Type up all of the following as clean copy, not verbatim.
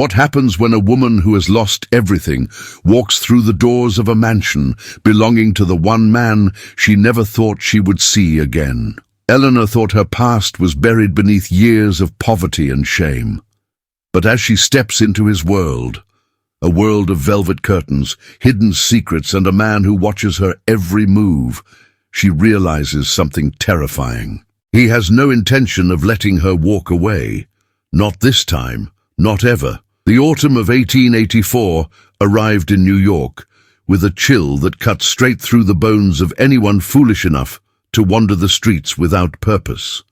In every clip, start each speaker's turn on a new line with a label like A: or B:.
A: What happens when a woman who has lost everything walks through the doors of a mansion belonging to the one man she never thought she would see again? Eleanor thought her past was buried beneath years of poverty and shame. But as she steps into his world, a world of velvet curtains, hidden secrets, and a man who watches her every move, she realizes something terrifying. He has no intention of letting her walk away. Not this time, not ever. The autumn of 1884 arrived in New York with a chill that cut straight through the bones of anyone foolish enough to wander the streets without purpose.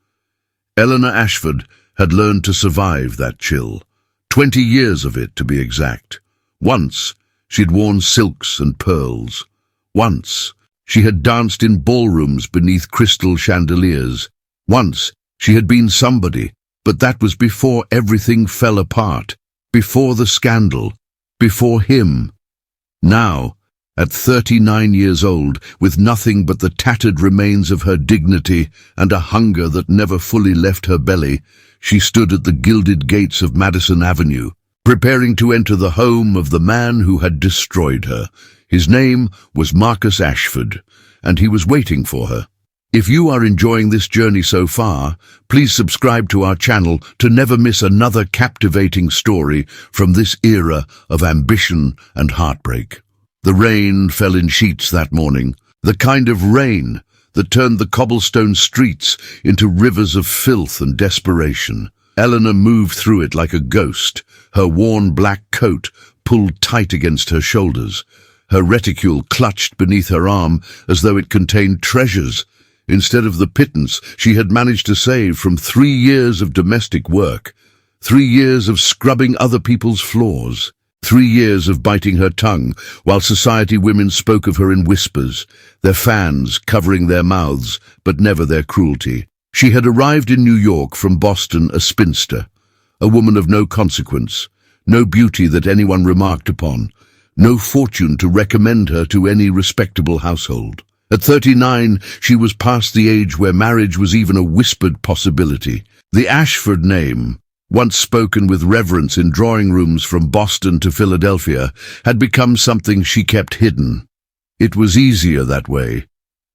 A: Eleanor Ashford had learned to survive that chill, 20 years of it to be exact. Once, she'd worn silks and pearls. Once, she had danced in ballrooms beneath crystal chandeliers. Once, she had been somebody, but that was before everything fell apart, before the scandal, before him. Now, at 39 years old, with nothing but the tattered remains of her dignity and a hunger that never fully left her belly, she stood at the gilded gates of Madison Avenue, preparing to enter the home of the man who had destroyed her. His name was Marcus Ashford, and he was waiting for her. If you are enjoying this journey so far, please subscribe to our channel to never miss another captivating story from this era of ambition and heartbreak. The rain fell in sheets that morning, the kind of rain that turned the cobblestone streets into rivers of filth and desperation. Eleanor moved through it like a ghost, her worn black coat pulled tight against her shoulders, her reticule clutched beneath her arm as though it contained treasures, instead of the pittance she had managed to save from 3 years of domestic work, 3 years of scrubbing other people's floors, 3 years of biting her tongue while society women spoke of her in whispers, their fans covering their mouths but never their cruelty. She had arrived in New York from Boston a spinster, a woman of no consequence, no beauty that anyone remarked upon, no fortune to recommend her to any respectable household. At 39, she was past the age where marriage was even a whispered possibility. The Ashford name, once spoken with reverence in drawing rooms from Boston to Philadelphia, had become something she kept hidden. It was easier that way.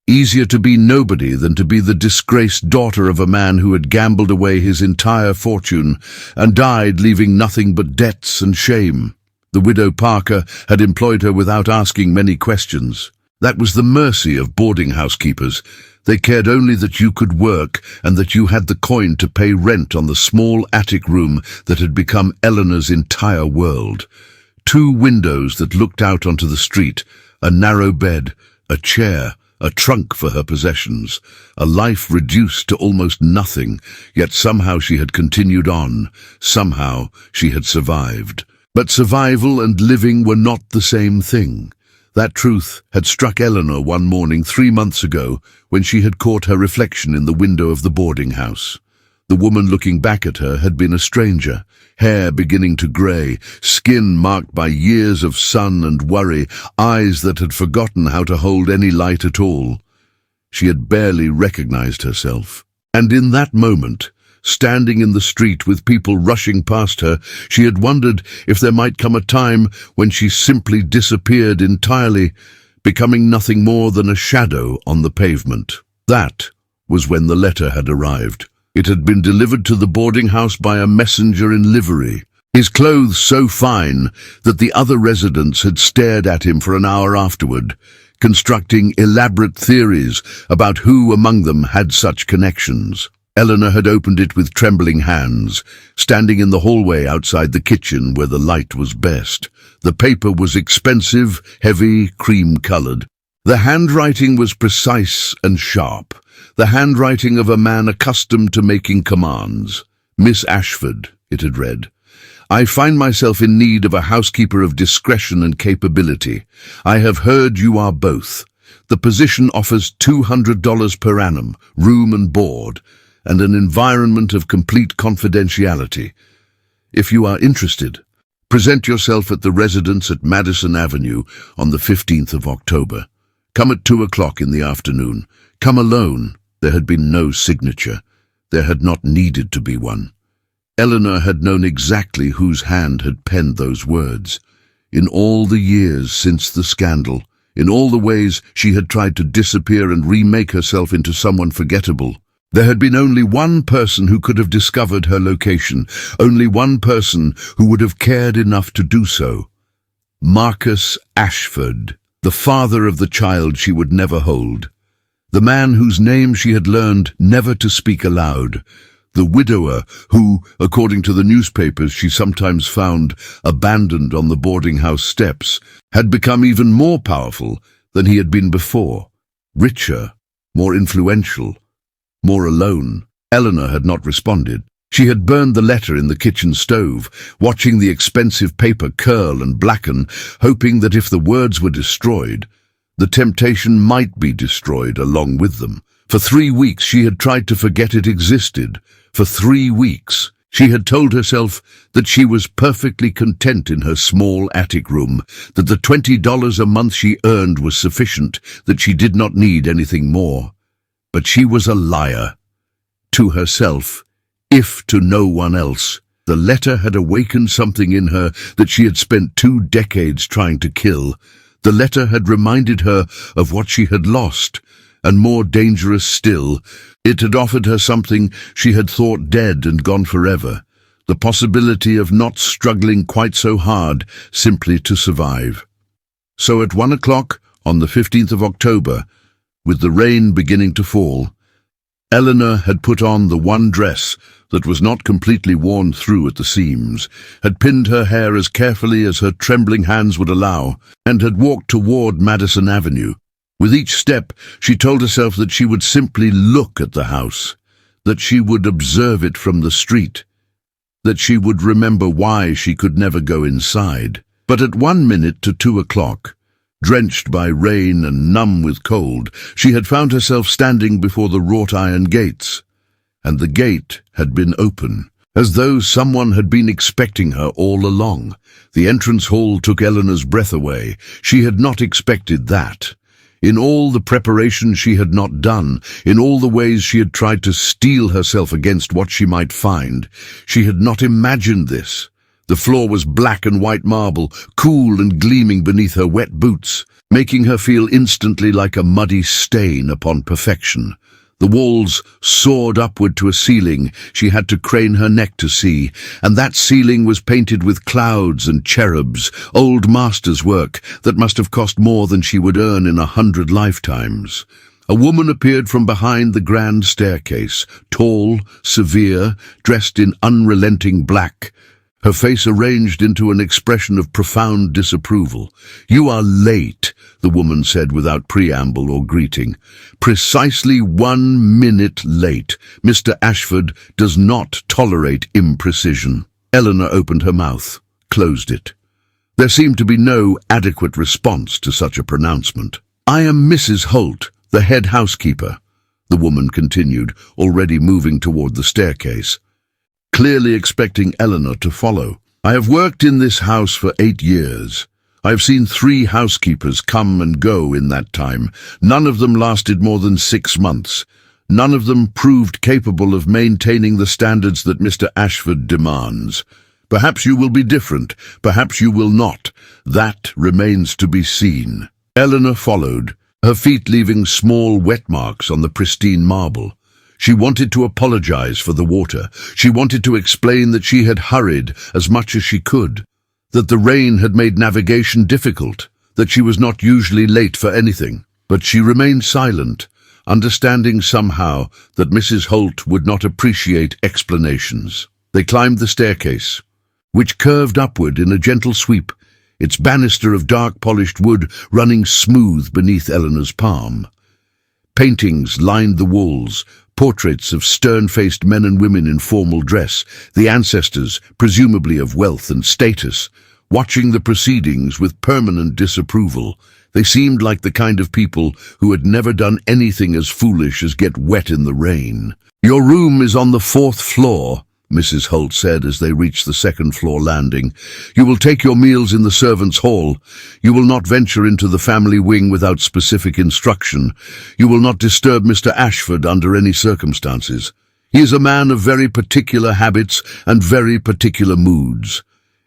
A: Easier to be nobody than to be the disgraced daughter of a man who had gambled away his entire fortune and died leaving nothing but debts and shame. The widow Parker had employed her without asking many questions. That was the mercy of boarding housekeepers. They cared only that you could work and that you had the coin to pay rent on the small attic room that had become Eleanor's entire world. 2 windows that looked out onto the street, a narrow bed, a chair, a trunk for her possessions, a life reduced to almost nothing, yet somehow she had continued on, somehow she had survived. But survival and living were not the same thing. That truth had struck Eleanor one morning 3 months ago when she had caught her reflection in the window of the boarding house. The woman looking back at her had been a stranger, hair beginning to grey, skin marked by years of sun and worry, eyes that had forgotten how to hold any light at all. She had barely recognized herself. And in that moment, standing in the street with people rushing past her, she had wondered if there might come a time when she simply disappeared entirely, becoming nothing more than a shadow on the pavement. That was when the letter had arrived. It had been delivered to the boarding house by a messenger in livery, his clothes so fine that the other residents had stared at him for an hour afterward, constructing elaborate theories about who among them had such connections. Eleanor had opened it with trembling hands, standing in the hallway outside the kitchen where the light was best. The paper was expensive, heavy, cream-colored. The handwriting was precise and sharp, the handwriting of a man accustomed to making commands. "Miss Ashford," it had read, "I find myself in need of a housekeeper of discretion and capability. I have heard you are both. The position offers $200 per annum, room and board, and an environment of complete confidentiality. If you are interested, present yourself at the residence at Madison Avenue on the 15th of October. Come at 2 o'clock in the afternoon. Come alone." There had been no signature. There had not needed to be one. Eleanor had known exactly whose hand had penned those words. In all the years since the scandal, in all the ways she had tried to disappear and remake herself into someone forgettable, there had been only one person who could have discovered her location, only one person who would have cared enough to do so. Marcus Ashford, the father of the child she would never hold, the man whose name she had learned never to speak aloud, the widower who, according to the newspapers she sometimes found abandoned on the boarding house steps, had become even more powerful than he had been before, richer, more influential, more alone. Eleanor had not responded. She had burned the letter in the kitchen stove, watching the expensive paper curl and blacken, hoping that if the words were destroyed, the temptation might be destroyed along with them. For 3 weeks she had tried to forget it existed. For 3 weeks she had told herself that she was perfectly content in her small attic room, that the $20 a month she earned was sufficient, that she did not need anything more. But she was a liar. To herself, if to no one else. The letter had awakened something in her that she had spent 2 decades trying to kill. The letter had reminded her of what she had lost, and more dangerous still, it had offered her something she had thought dead and gone forever, the possibility of not struggling quite so hard simply to survive. So at 1 o'clock on the 15th of October, with the rain beginning to fall, Eleanor had put on the one dress that was not completely worn through at the seams, had pinned her hair as carefully as her trembling hands would allow, and had walked toward Madison Avenue. With each step, she told herself that she would simply look at the house, that she would observe it from the street, that she would remember why she could never go inside. But at 1 minute to 2 o'clock, drenched by rain and numb with cold, she had found herself standing before the wrought-iron gates, and the gate had been open, as though someone had been expecting her all along. The entrance hall took Eleanor's breath away. She had not expected that. In all the preparation she had not done, in all the ways she had tried to steel herself against what she might find, she had not imagined this. The floor was black and white marble, cool and gleaming beneath her wet boots, making her feel instantly like a muddy stain upon perfection. The walls soared upward to a ceiling she had to crane her neck to see, and that ceiling was painted with clouds and cherubs, old master's work that must have cost more than she would earn in 100 lifetimes. A woman appeared from behind the grand staircase, tall, severe, dressed in unrelenting black, her face arranged into an expression of profound disapproval. "You are late," the woman said without preamble or greeting. "Precisely 1 minute late. Mr. Ashford does not tolerate imprecision." Eleanor opened her mouth, closed it. There seemed to be no adequate response to such a pronouncement. "I am Mrs. Holt, the head housekeeper," the woman continued, already moving toward the staircase, clearly expecting Eleanor to follow. "I have worked in this house for 8 years. I have seen 3 housekeepers come and go in that time. None of them lasted more than 6 months. None of them proved capable of maintaining the standards that Mr. Ashford demands. Perhaps you will be different, perhaps you will not. That remains to be seen." Eleanor followed, her feet leaving small wet marks on the pristine marble. She wanted to apologize for the water. She wanted to explain that she had hurried as much as she could, that the rain had made navigation difficult, that she was not usually late for anything. But she remained silent, understanding somehow that Mrs. Holt would not appreciate explanations. They climbed the staircase, which curved upward in a gentle sweep, its banister of dark polished wood running smooth beneath Eleanor's palm. Paintings lined the walls, portraits of stern-faced men and women in formal dress, the ancestors, presumably of wealth and status, watching the proceedings with permanent disapproval. They seemed like the kind of people who had never done anything as foolish as get wet in the rain. "Your room is on the 4th floor," Mrs. Holt said as they reached the 2nd floor landing. "You will take your meals in the servants' hall. You will not venture into the family wing without specific instruction. You will not disturb Mr. Ashford under any circumstances. He is a man of very particular habits and very particular moods.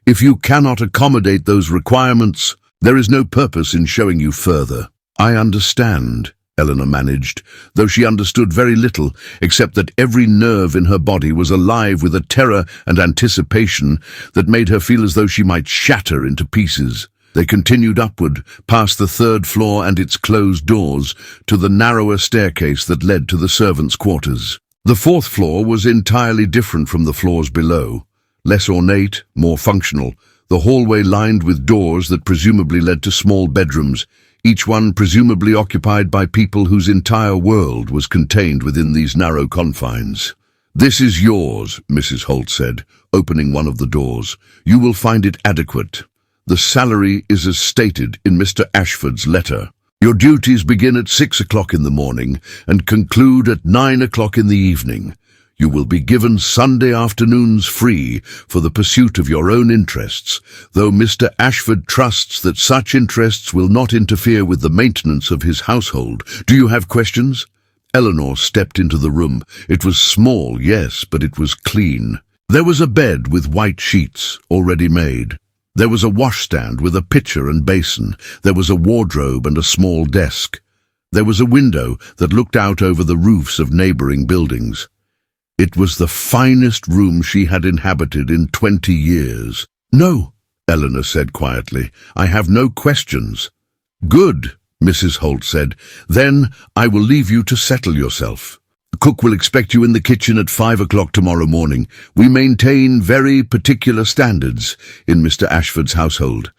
A: If you cannot accommodate those requirements, there is no purpose in showing you further." "I understand," Eleanor managed, though she understood very little, except that every nerve in her body was alive with a terror and anticipation that made her feel as though she might shatter into pieces. They continued upward, past the third floor and its closed doors, to the narrower staircase that led to the servants' quarters. The fourth floor was entirely different from the floors below. Less ornate, more functional, the hallway lined with doors that presumably led to small bedrooms, each one presumably occupied by people whose entire world was contained within these narrow confines. "This is yours," Mrs. Holt said, opening one of the doors. "You will find it adequate. The salary is as stated in Mr. Ashford's letter. Your duties begin at 6 o'clock in the morning and conclude at 9 o'clock in the evening. You will be given Sunday afternoons free for the pursuit of your own interests, though Mr. Ashford trusts that such interests will not interfere with the maintenance of his household. Do you have questions?" Eleanor stepped into the room. It was small, yes, but it was clean. There was a bed with white sheets, already made. There was a washstand with a pitcher and basin. There was a wardrobe and a small desk. There was a window that looked out over the roofs of neighboring buildings. It was the finest room she had inhabited in 20 years. "No," Eleanor said quietly. "I have no questions." "Good," Mrs. Holt said. "Then I will leave you to settle yourself. The cook will expect you in the kitchen at 5 o'clock tomorrow morning. We maintain very particular standards in Mr. Ashford's household.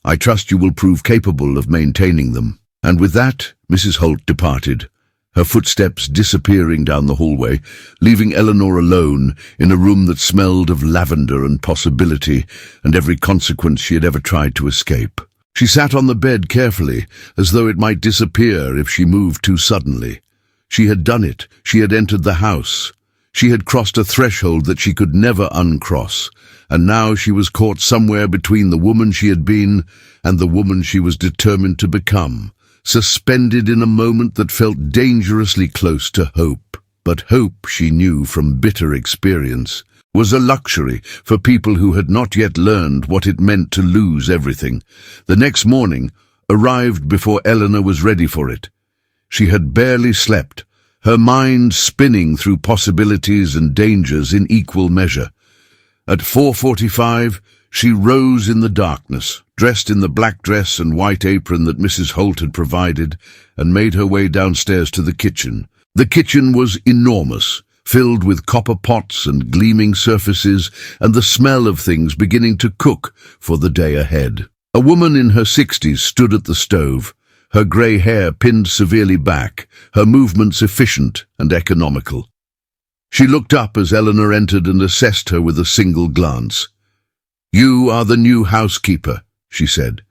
A: I trust you will prove capable of maintaining them." And with that, Mrs. Holt departed, her footsteps disappearing down the hallway, leaving Eleanor alone in a room that smelled of lavender and possibility and every consequence she had ever tried to escape. She sat on the bed carefully, as though it might disappear if she moved too suddenly. She had done it. She had entered the house. She had crossed a threshold that she could never uncross, and now she was caught somewhere between the woman she had been and the woman she was determined to become, suspended in a moment that felt dangerously close to hope. But hope, she knew from bitter experience, was a luxury for people who had not yet learned what it meant to lose everything. The next morning arrived before Eleanor was ready for it. She had barely slept, her mind spinning through possibilities and dangers in equal measure. At 4:45, she rose in the darkness, dressed in the black dress and white apron that Mrs. Holt had provided, and made her way downstairs to the kitchen. The kitchen was enormous, filled with copper pots and gleaming surfaces, and the smell of things beginning to cook for the day ahead. A woman in her 60s stood at the stove, her grey hair pinned severely back, her movements efficient and economical. She looked up as Eleanor entered and assessed her with a single glance. "You are the new housekeeper," she said.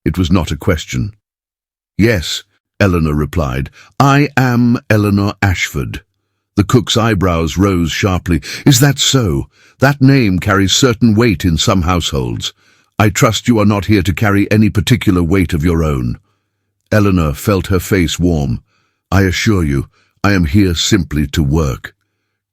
A: It was not a question. "Yes," Eleanor replied. "I am Eleanor Ashford." The cook's eyebrows rose sharply. "Is that so? That name carries certain weight in some households. I trust you are not here to carry any particular weight of your own." Eleanor felt her face warm. "I assure you, I am here simply to work."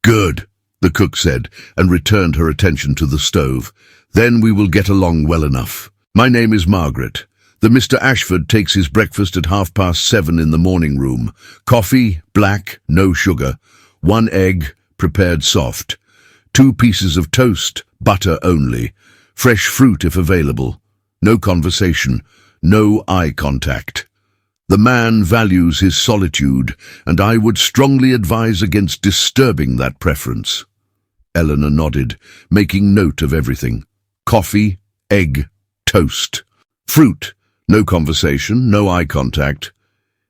A: "Good," the cook said, and returned her attention to the stove. "Then we will get along well enough. My name is Margaret. The Mr. Ashford takes his breakfast at 7:30 in the morning room. Coffee, black, no sugar. 1 egg, prepared soft. 2 pieces of toast, butter only. Fresh fruit if available. No conversation, no eye contact. The man values his solitude, and I would strongly advise against disturbing that preference." Eleanor nodded, making note of everything. Coffee, egg, toast. Fruit, no conversation, no eye contact.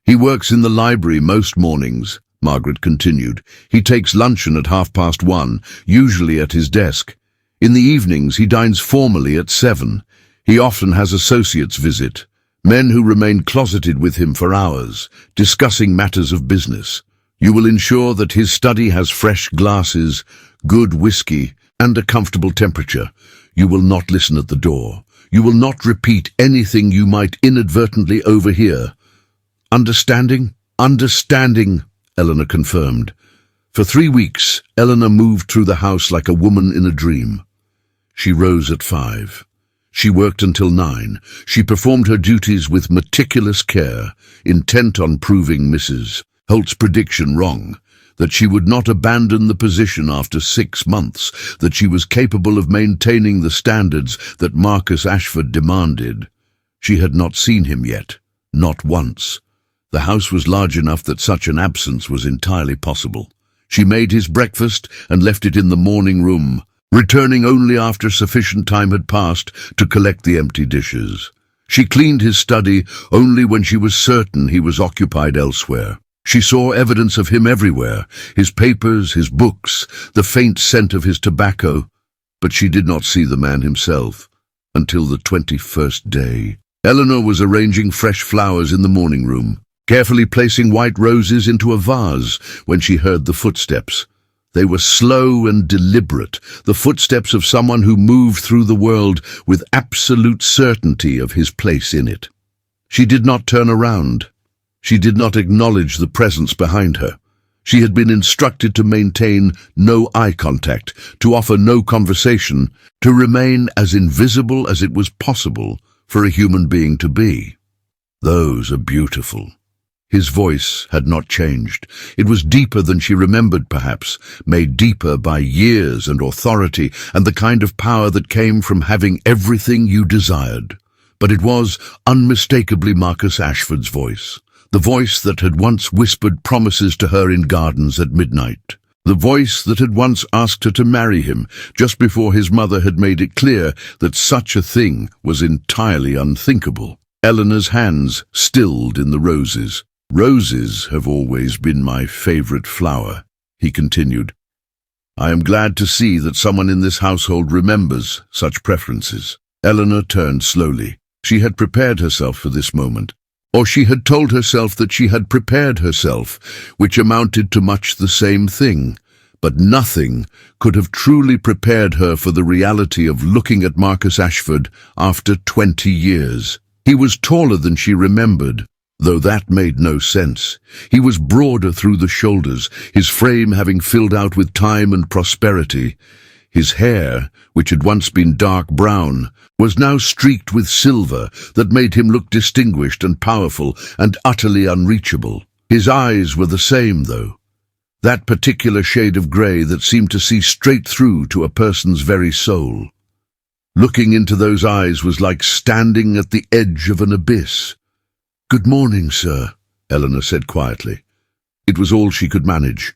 A: "He works in the library most mornings," Margaret continued. "He takes luncheon at 1:30, usually at his desk. In the evenings he dines formally at 7. He often has associates visit, men who remain closeted with him for hours, discussing matters of business. You will ensure that his study has fresh glasses, good whiskey, and a comfortable temperature. You will not listen at the door. You will not repeat anything you might inadvertently overhear. Understanding?" "Understanding," Eleanor confirmed. For 3 weeks, Eleanor moved through the house like a woman in a dream. She rose at 5. She worked until 9. She performed her duties with meticulous care, intent on proving Mrs. Holt's prediction wrong, that she would not abandon the position after 6 months, that she was capable of maintaining the standards that Marcus Ashford demanded. She had not seen him yet, not once. The house was large enough that such an absence was entirely possible. She made his breakfast and left it in the morning room, returning only after sufficient time had passed to collect the empty dishes. She cleaned his study only when she was certain he was occupied elsewhere. She saw evidence of him everywhere, his papers, his books, the faint scent of his tobacco, but she did not see the man himself until the 21st day. Eleanor was arranging fresh flowers in the morning room, carefully placing white roses into a vase when she heard the footsteps. They were slow and deliberate, the footsteps of someone who moved through the world with absolute certainty of his place in it. She did not turn around. She did not acknowledge the presence behind her. She had been instructed to maintain no eye contact, to offer no conversation, to remain as invisible as it was possible for a human being to be. Those are beautiful. His voice had not changed. It was deeper than she remembered, perhaps, made deeper by years and authority and the kind of power that came from having everything you desired. But it was unmistakably Marcus Ashford's voice. The voice that had once whispered promises to her in gardens at midnight. The voice that had once asked her to marry him, just before his mother had made it clear that such a thing was entirely unthinkable. Eleanor's hands stilled in the roses. "Roses have always been my favorite flower," he continued. "I am glad to see that someone in this household remembers such preferences." Eleanor turned slowly. She had prepared herself for this moment. Or she had told herself that she had prepared herself, which amounted to much the same thing. But nothing could have truly prepared her for the reality of looking at Marcus Ashford after 20 years. He was taller than she remembered, though that made no sense. He was broader through the shoulders, his frame having filled out with time and prosperity. His hair, which had once been dark brown, was now streaked with silver that made him look distinguished and powerful and utterly unreachable. His eyes were the same, though. That particular shade of grey that seemed to see straight through to a person's very soul. Looking into those eyes was like standing at the edge of an abyss. "Good morning, sir," Eleanor said quietly. It was all she could manage.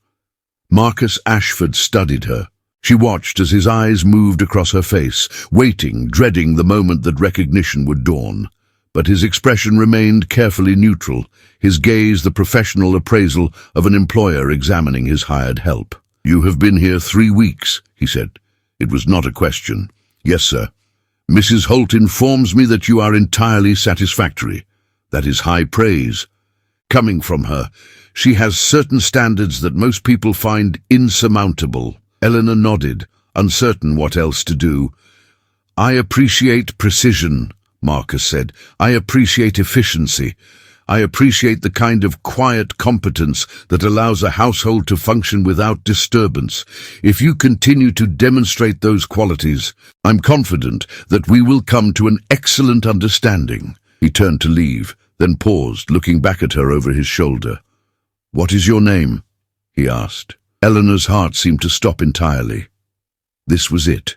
A: Marcus Ashford studied her. She watched as his eyes moved across her face, waiting, dreading the moment that recognition would dawn. But his expression remained carefully neutral, his gaze the professional appraisal of an employer examining his hired help. "You have been here 3 weeks," he said. It was not a question. "Yes, sir. Mrs. Holt informs me that you are entirely satisfactory. That is high praise. Coming from her, she has certain standards that most people find insurmountable." Eleanor nodded, uncertain what else to do. "I appreciate precision," Marcus said. "I appreciate efficiency. I appreciate the kind of quiet competence that allows a household to function without disturbance. If you continue to demonstrate those qualities, I'm confident that we will come to an excellent understanding." He turned to leave, then paused, looking back at her over his shoulder. "What is your name?" he asked. Eleanor's heart seemed to stop entirely. This was it.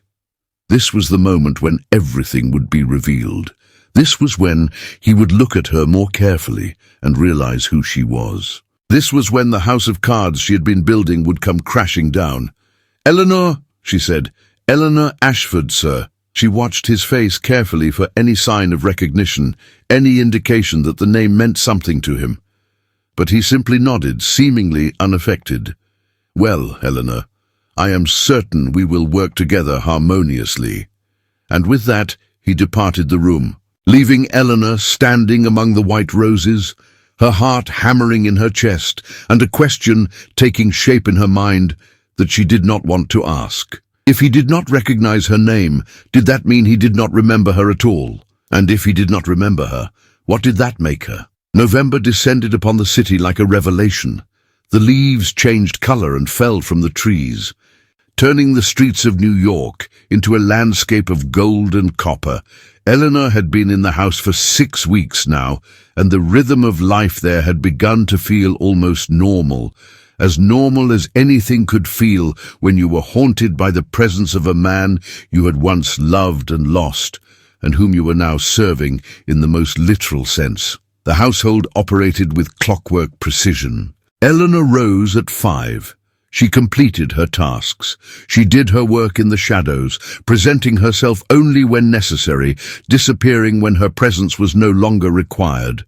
A: This was the moment when everything would be revealed. This was when he would look at her more carefully and realize who she was. This was when the house of cards she had been building would come crashing down. "Eleanor," she said. "Eleanor Ashford, sir." She watched his face carefully for any sign of recognition, any indication that the name meant something to him. But he simply nodded, seemingly unaffected. "Well, Eleanor, I am certain we will work together harmoniously." And with that, he departed the room, leaving Eleanor standing among the white roses, her heart hammering in her chest, and a question taking shape in her mind that she did not want to ask. If he did not recognize her name, did that mean he did not remember her at all? And if he did not remember her, what did that make her? November descended upon the city like a revelation. The leaves changed color and fell from the trees, turning the streets of New York into a landscape of gold and copper. Eleanor had been in the house for 6 weeks now, and the rhythm of life there had begun to feel almost normal as anything could feel when you were haunted by the presence of a man you had once loved and lost, and whom you were now serving in the most literal sense. The household operated with clockwork precision. Eleanor rose at 5. She completed her tasks. She did her work in the shadows, presenting herself only when necessary, disappearing when her presence was no longer required.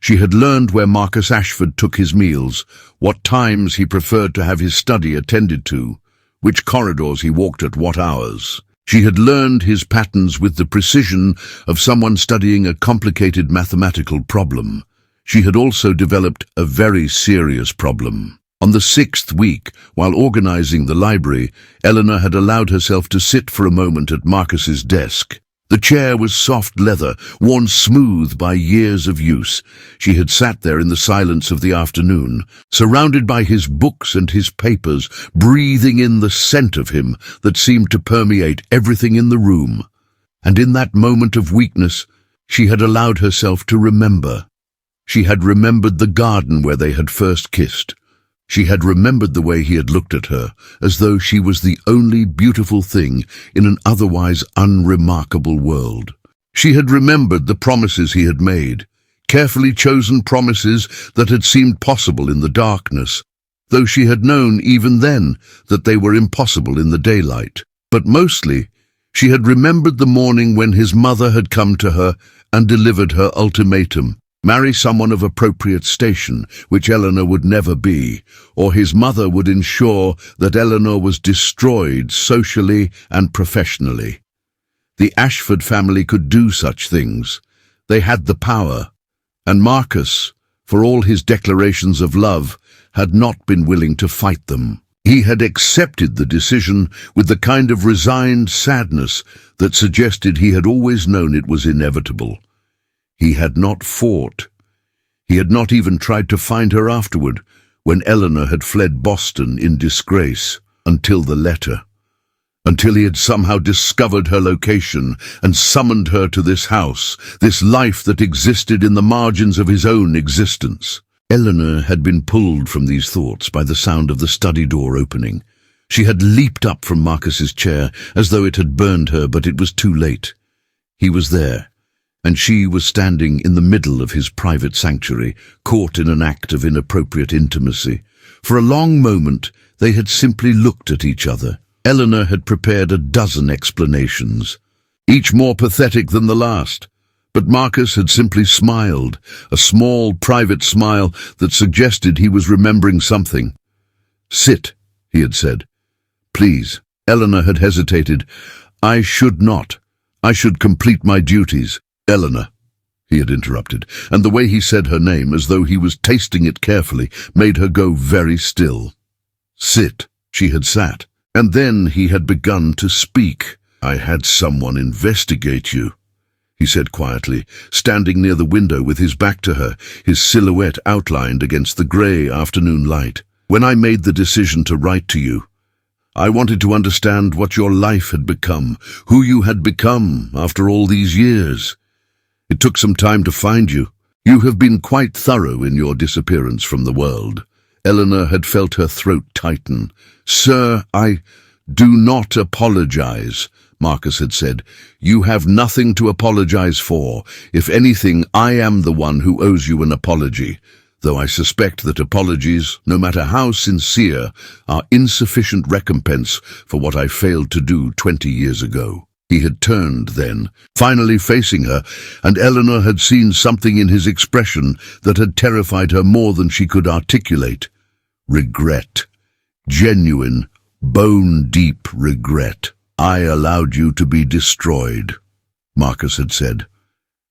A: She had learned where Marcus Ashford took his meals, what times he preferred to have his study attended to, which corridors he walked at what hours. She had learned his patterns with the precision of someone studying a complicated mathematical problem. She had also developed a very serious problem. On the 6th week, while organizing the library, Eleanor had allowed herself to sit for a moment at Marcus's desk. The chair was soft leather, worn smooth by years of use. She had sat there in the silence of the afternoon, surrounded by his books and his papers, breathing in the scent of him that seemed to permeate everything in the room. And in that moment of weakness, she had allowed herself to remember. She had remembered the garden where they had first kissed. She had remembered the way he had looked at her, as though she was the only beautiful thing in an otherwise unremarkable world. She had remembered the promises he had made, carefully chosen promises that had seemed possible in the darkness, though she had known even then that they were impossible in the daylight. But mostly, she had remembered the morning when his mother had come to her and delivered her ultimatum. Marry someone of appropriate station, which Eleanor would never be, or his mother would ensure that Eleanor was destroyed socially and professionally. The Ashford family could do such things. They had the power, and Marcus, for all his declarations of love, had not been willing to fight them. He had accepted the decision with the kind of resigned sadness that suggested he had always known it was inevitable. He had not fought. He had not even tried to find her afterward, when Eleanor had fled Boston in disgrace, until the letter. Until he had somehow discovered her location and summoned her to this house, this life that existed in the margins of his own existence. Eleanor had been pulled from these thoughts by the sound of the study door opening. She had leaped up from Marcus's chair as though it had burned her, but it was too late. He was there, and she was standing in the middle of his private sanctuary, caught in an act of inappropriate intimacy. For a long moment, they had simply looked at each other. Eleanor had prepared a dozen explanations, each more pathetic than the last. But Marcus had simply smiled, a small, private smile that suggested he was remembering something. "Sit," he had said. "Please." Eleanor had hesitated. "I should not. I should complete my duties." "Eleanor," he had interrupted, and the way he said her name, as though he was tasting it carefully, made her go very still. "Sit." She had sat, and then he had begun to speak. "I had someone investigate you," he said quietly, standing near the window with his back to her, his silhouette outlined against the grey afternoon light. "When I made the decision to write to you, I wanted to understand what your life had become, who you had become after all these years. It took some time to find you. You have been quite thorough in your disappearance from the world." Eleanor had felt her throat tighten. "Sir, I do not apologize," Marcus had said. "You have nothing to apologize for. If anything, I am the one who owes you an apology, though I suspect that apologies, no matter how sincere, are insufficient recompense for what I failed to do 20 years ago." He had turned then, finally facing her, and Eleanor had seen something in his expression that had terrified her more than she could articulate. Regret. Genuine, bone-deep regret. "I allowed you to be destroyed," Marcus had said.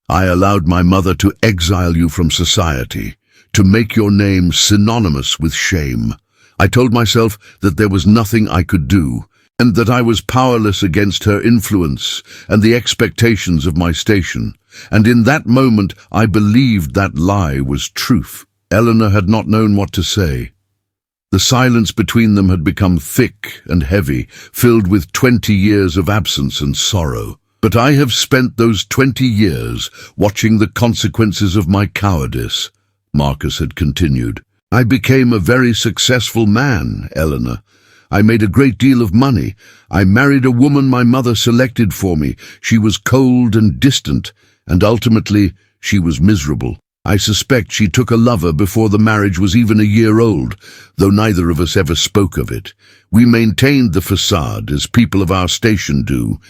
A: "I allowed my mother to exile you from society, to make your name synonymous with shame. I told myself that there was nothing I could do, and that I was powerless against her influence and the expectations of my station. And in that moment I believed that lie was truth." Eleanor had not known what to say. The silence between them had become thick and heavy, filled with 20 years of absence and sorrow. But I have spent those 20 years watching the consequences of my cowardice, Marcus had continued. I became a very successful man, Eleanor. I made a great deal of money. I married a woman my mother selected for me. She was cold and distant, and ultimately she was miserable. I suspect she took a lover before the marriage was even a year old, though neither of us ever spoke of it. We maintained the facade, as people of our station do,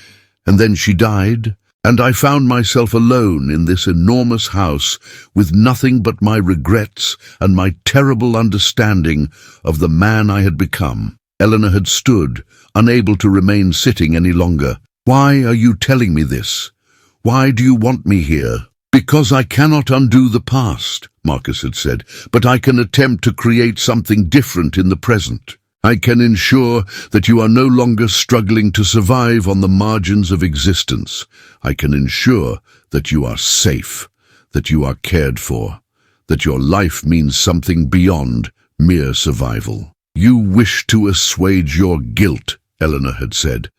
A: and then she died, and I found myself alone in this enormous house with nothing but my regrets and my terrible understanding of the man I had become. Eleanor had stood, unable to remain sitting any longer. Why are you telling me this? Why do you want me here? Because I cannot undo the past, Marcus had said, but I can attempt to create something different in the present. I can ensure that you are no longer struggling to survive on the margins of existence. I can ensure that you are safe, that you are cared for, that your life means something beyond mere survival. You wish to assuage your guilt, Eleanor had said,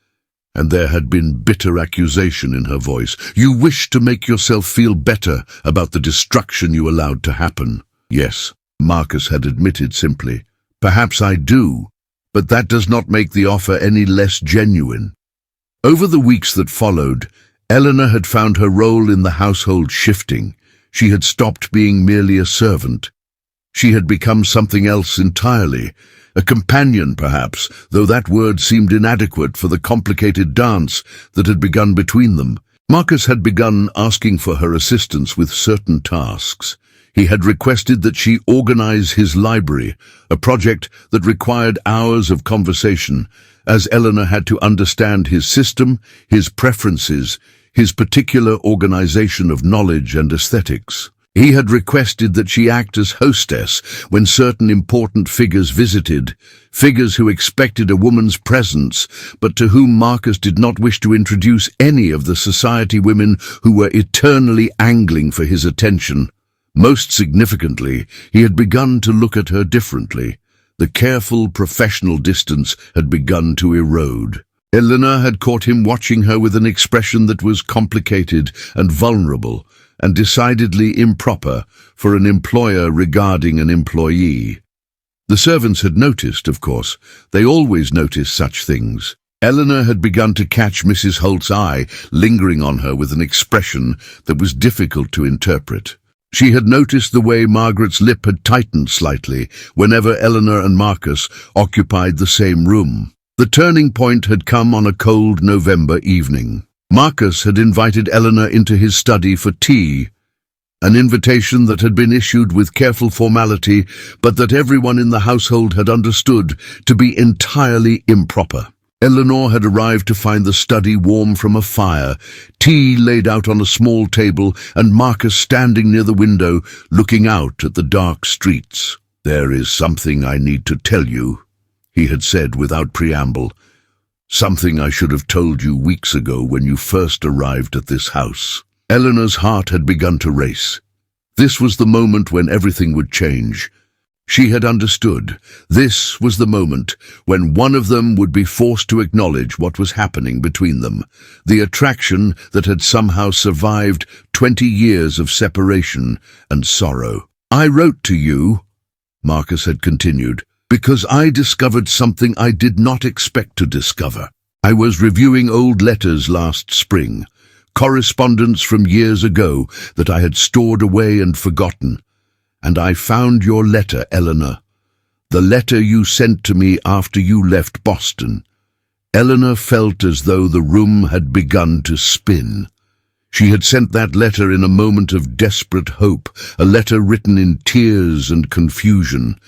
A: and there had been bitter accusation in her voice. You wish to make yourself feel better about the destruction you allowed to happen. Yes, Marcus had admitted simply. Perhaps I do, but that does not make the offer any less genuine. Over the weeks that followed, Eleanor had found her role in the household shifting. She had stopped being merely a servant. She had become something else entirely. A companion, perhaps, though that word seemed inadequate for the complicated dance that had begun between them. Marcus had begun asking for her assistance with certain tasks. He had requested that she organize his library, a project that required hours of conversation, as Eleanor had to understand his system, his preferences, his particular organization of knowledge and aesthetics. He had requested that she act as hostess when certain important figures visited, figures who expected a woman's presence, but to whom Marcus did not wish to introduce any of the society women who were eternally angling for his attention. Most significantly, he had begun to look at her differently. The careful professional distance had begun to erode. Eleanor had caught him watching her with an expression that was complicated and vulnerable, and decidedly improper for an employer regarding an employee. The servants had noticed, of course. They always notice such things. Eleanor had begun to catch Mrs. Holt's eye, lingering on her with an expression that was difficult to interpret. She had noticed the way Margaret's lip had tightened slightly whenever Eleanor and Marcus occupied the same room. The turning point had come on a cold November evening. Marcus had invited Eleanor into his study for tea, an invitation that had been issued with careful formality, but that everyone in the household had understood to be entirely improper. Eleanor had arrived to find the study warm from a fire, tea laid out on a small table, and Marcus standing near the window, looking out at the dark streets. "There is something I need to tell you," he had said without preamble. "Something I should have told you weeks ago when you first arrived at this house." Eleanor's heart had begun to race. This was the moment when everything would change. She had understood. This was the moment when one of them would be forced to acknowledge what was happening between them, the attraction that had somehow survived 20 years of separation and sorrow. "I wrote to you," Marcus had continued, "because I discovered something I did not expect to discover. I was reviewing old letters last spring, correspondence from years ago that I had stored away and forgotten, and I found your letter, Eleanor, the letter you sent to me after you left Boston." Eleanor felt as though the room had begun to spin. She had sent that letter in a moment of desperate hope, a letter written in tears and confusion,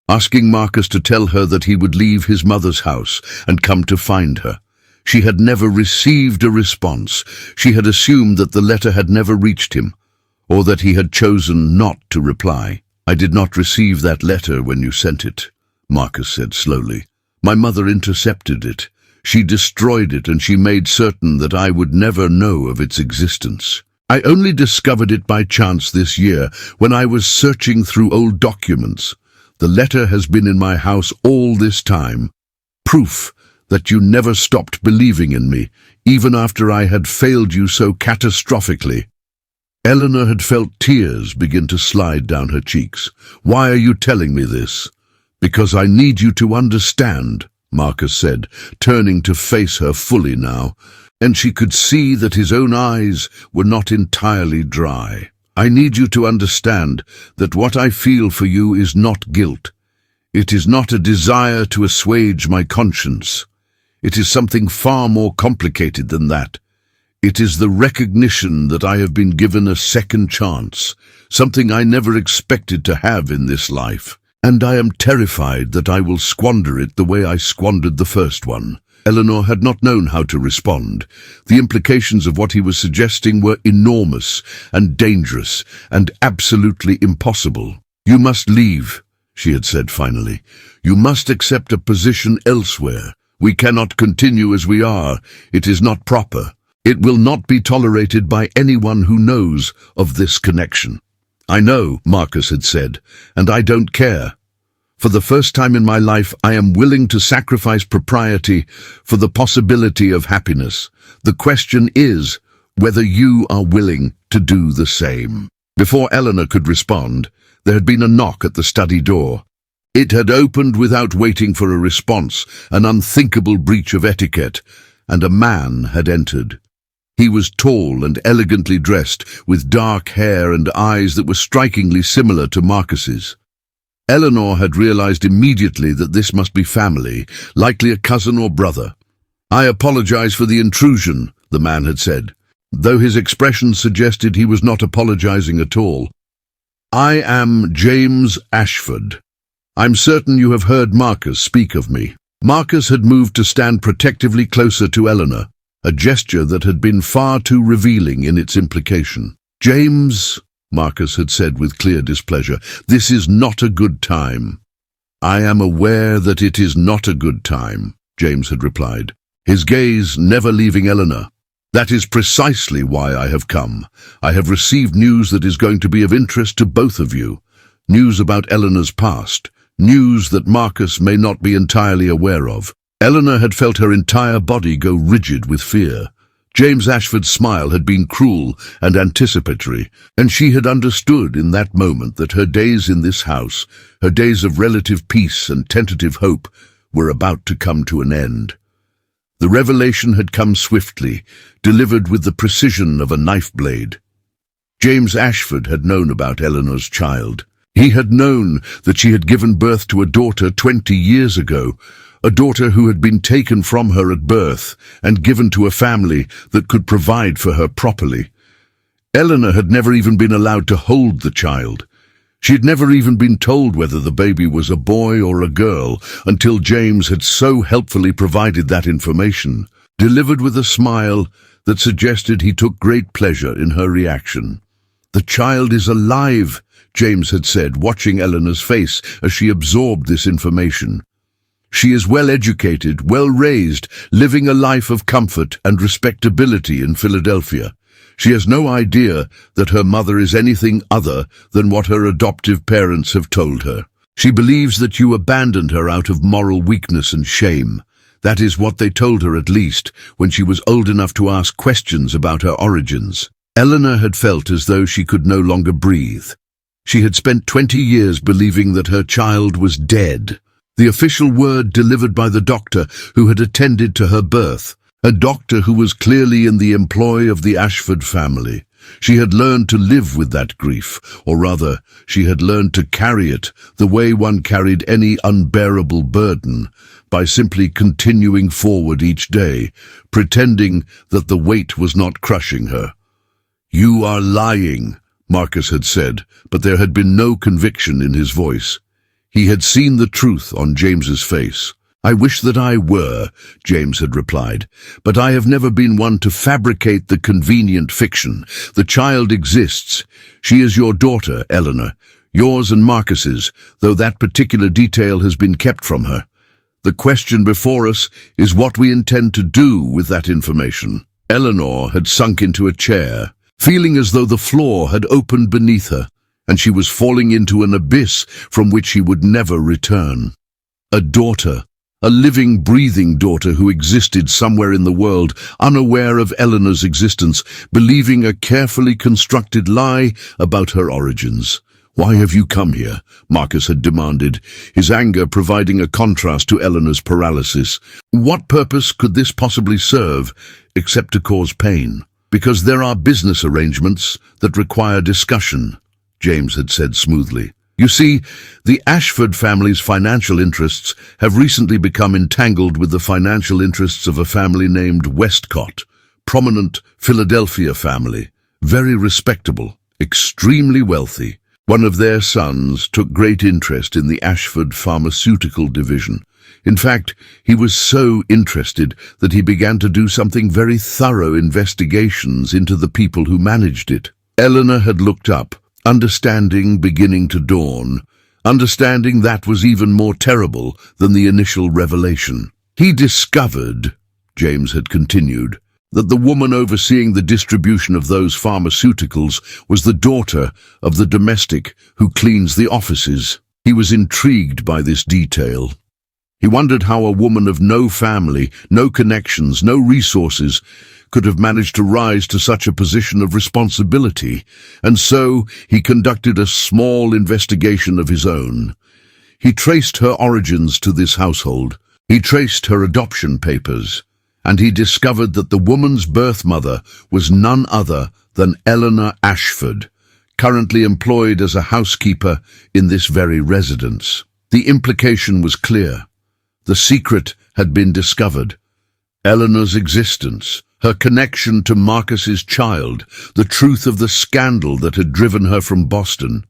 A: asking Marcus to tell her that he would leave his mother's house and come to find her. She had never received a response. She had assumed that the letter had never reached him, or that he had chosen not to reply. "I did not receive that letter when you sent it," Marcus said slowly. "My mother intercepted it. She destroyed it, and she made certain that I would never know of its existence. I only discovered it by chance this year when I was searching through old documents. The letter has been in my house all this time. Proof that you never stopped believing in me, even after I had failed you so catastrophically." Eleanor had felt tears begin to slide down her cheeks. "Why are you telling me this?" "Because I need you to understand," Marcus said, turning to face her fully now, and she could see that his own eyes were not entirely dry. "I need you to understand that what I feel for you is not guilt. It is not a desire to assuage my conscience. It is something far more complicated than that. It is the recognition that I have been given a second chance, something I never expected to have in this life, and I am terrified that I will squander it the way I squandered the first one." Eleanor had not known how to respond. The implications of what he was suggesting were enormous and dangerous and absolutely impossible. "You must leave," she had said finally. "You must accept a position elsewhere. We cannot continue as we are. It is not proper. It will not be tolerated by anyone who knows of this connection." "I know," Marcus had said, "and I don't care. For the first time in my life, I am willing to sacrifice propriety for the possibility of happiness. The question is whether you are willing to do the same." Before Eleanor could respond, there had been a knock at the study door. It had opened without waiting for a response, an unthinkable breach of etiquette, and a man had entered. He was tall and elegantly dressed, with dark hair and eyes that were strikingly similar to Marcus's. Eleanor had realized immediately that this must be family, likely a cousin or brother. "I apologize for the intrusion," the man had said, though his expression suggested he was not apologizing at all. "I am James Ashford. I'm certain you have heard Marcus speak of me." Marcus had moved to stand protectively closer to Eleanor, a gesture that had been far too revealing in its implication. "James," Marcus had said with clear displeasure, "this is not a good time." "I am aware that it is not a good time," James had replied, his gaze never leaving Eleanor. "That is precisely why I have come. I have received news that is going to be of interest to both of you. News about Eleanor's past. News that Marcus may not be entirely aware of." Eleanor had felt her entire body go rigid with fear. James Ashford's smile had been cruel and anticipatory, and she had understood in that moment that her days in this house, her days of relative peace and tentative hope, were about to come to an end. The revelation had come swiftly, delivered with the precision of a knife blade. James Ashford had known about Eleanor's child. He had known that she had given birth to a daughter 20 years ago, a daughter who had been taken from her at birth and given to a family that could provide for her properly. Eleanor had never even been allowed to hold the child. She had never even been told whether the baby was a boy or a girl until James had so helpfully provided that information, delivered with a smile that suggested he took great pleasure in her reaction. "The child is alive," James had said, watching Eleanor's face as she absorbed this information. "She is well educated, well raised, living a life of comfort and respectability in Philadelphia. She has no idea that her mother is anything other than what her adoptive parents have told her. She believes that you abandoned her out of moral weakness and shame. That is what they told her, at least, when she was old enough to ask questions about her origins." Eleanor had felt as though she could no longer breathe. She had spent 20 years believing that her child was dead. The official word delivered by the doctor who had attended to her birth, a doctor who was clearly in the employ of the Ashford family. She had learned to live with that grief, or rather, she had learned to carry it the way one carried any unbearable burden, by simply continuing forward each day, pretending that the weight was not crushing her. "You are lying," Marcus had said, but there had been no conviction in his voice. He had seen the truth on James's face. "I wish that I were," James had replied, "but I have never been one to fabricate the convenient fiction. The child exists. She is your daughter, Eleanor, yours and Marcus's, though that particular detail has been kept from her. The question before us is what we intend to do with that information." Eleanor had sunk into a chair, feeling as though the floor had opened beneath her, and she was falling into an abyss from which she would never return. A daughter, a living, breathing daughter who existed somewhere in the world, unaware of Eleanor's existence, believing a carefully constructed lie about her origins. "Why have you come here?" Marcus had demanded, his anger providing a contrast to Eleanor's paralysis. What purpose could this possibly serve, except to cause pain? "Because there are business arrangements that require discussion," James had said smoothly. "You see, the Ashford family's financial interests have recently become entangled with the financial interests of a family named Westcott, prominent Philadelphia family, very respectable, extremely wealthy. One of their sons took great interest in the Ashford pharmaceutical division. In fact, he was so interested that he began to do something very thorough investigations into the people who managed it." Eleanor had looked up, understanding beginning to dawn, understanding that was even more terrible than the initial revelation. "He discovered," James had continued, "that the woman overseeing the distribution of those pharmaceuticals was the daughter of the domestic who cleans the offices." He was intrigued by this detail. He wondered how a woman of no family, no connections, no resources could have managed to rise to such a position of responsibility, and so he conducted a small investigation of his own. He traced her origins to this household. He traced her adoption papers, and he discovered that the woman's birth mother was none other than Eleanor Ashford, currently employed as a housekeeper in this very residence. The implication was clear. The secret had been discovered. Eleanor's existence, her connection to Marcus's child, the truth of the scandal that had driven her from Boston.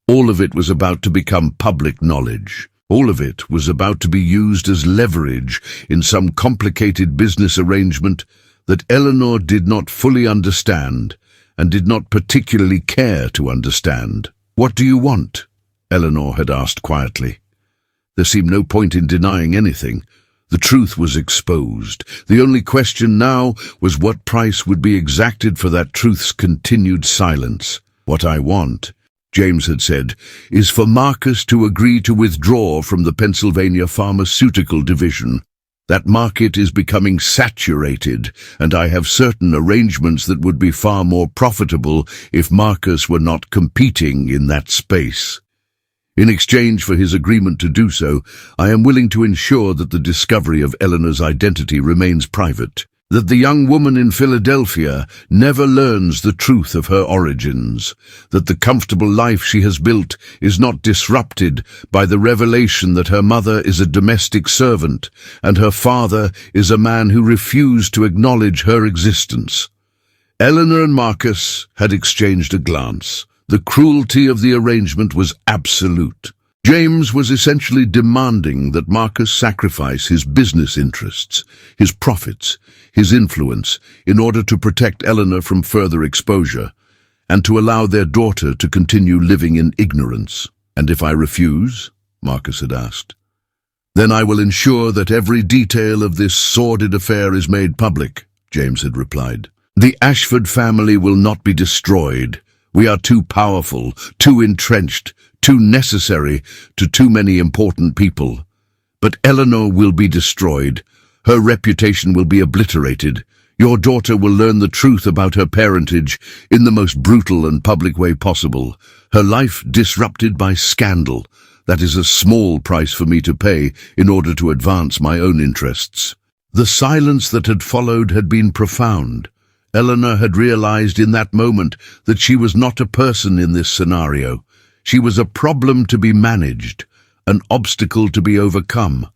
A: All of it was about to become public knowledge. All of it was about to be used as leverage in some complicated business arrangement that Eleanor did not fully understand and did not particularly care to understand. "What do you want?" Eleanor had asked quietly. There seemed no point in denying anything. The truth was exposed. The only question now was what price would be exacted for that truth's continued silence. "What I want," James had said, "is for Marcus to agree to withdraw from the Pennsylvania pharmaceutical division. That market is becoming saturated, and I have certain arrangements that would be far more profitable if Marcus were not competing in that space. In exchange for his agreement to do so, I am willing to ensure that the discovery of Eleanor's identity remains private, that the young woman in Philadelphia never learns the truth of her origins, that the comfortable life she has built is not disrupted by the revelation that her mother is a domestic servant and her father is a man who refused to acknowledge her existence." Eleanor and Marcus had exchanged a glance. The cruelty of the arrangement was absolute. James was essentially demanding that Marcus sacrifice his business interests, his profits, his influence, in order to protect Eleanor from further exposure, and to allow their daughter to continue living in ignorance. "And if I refuse?" Marcus had asked. "Then I will ensure that every detail of this sordid affair is made public," James had replied. "The Ashford family will not be destroyed. We are too powerful, too entrenched, too necessary to too many important people. But Eleanor will be destroyed. Her reputation will be obliterated. Your daughter will learn the truth about her parentage in the most brutal and public way possible. Her life disrupted by scandal. That is a small price for me to pay in order to advance my own interests." The silence that had followed had been profound. Eleanor had realized in that moment that she was not a person in this scenario. She was a problem to be managed, an obstacle to be overcome,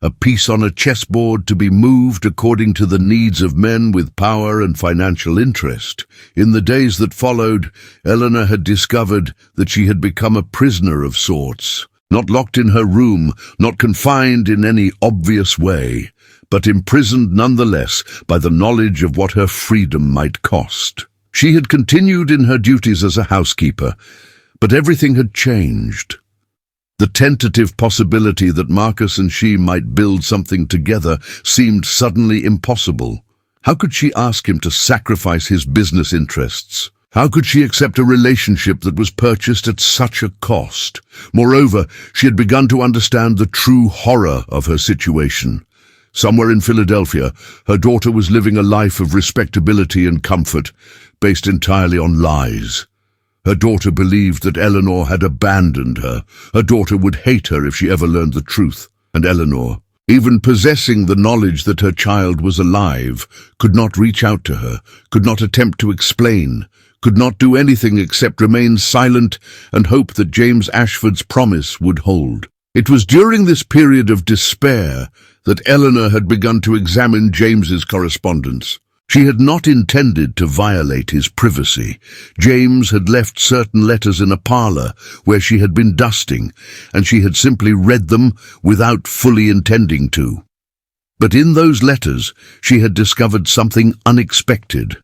A: a piece on a chessboard to be moved according to the needs of men with power and financial interest. In the days that followed, Eleanor had discovered that she had become a prisoner of sorts, not locked in her room, not confined in any obvious way, but imprisoned nonetheless by the knowledge of what her freedom might cost. She had continued in her duties as a housekeeper, but everything had changed. The tentative possibility that Marcus and she might build something together seemed suddenly impossible. How could she ask him to sacrifice his business interests, How could she accept a relationship that was purchased at such a cost? Moreover, she had begun to understand the true horror of her situation. Somewhere in Philadelphia, her daughter was living a life of respectability and comfort, based entirely on lies. Her daughter believed that Eleanor had abandoned her. Her daughter would hate her if she ever learned the truth. And Eleanor, even possessing the knowledge that her child was alive, could not reach out to her, could not attempt to explain, could not do anything except remain silent and hope that James Ashford's promise would hold. It was during this period of despair that Eleanor had begun to examine James's correspondence. She had not intended to violate his privacy. James had left certain letters in a parlor where she had been dusting, and she had simply read them without fully intending to. But in those letters, she had discovered something unexpected.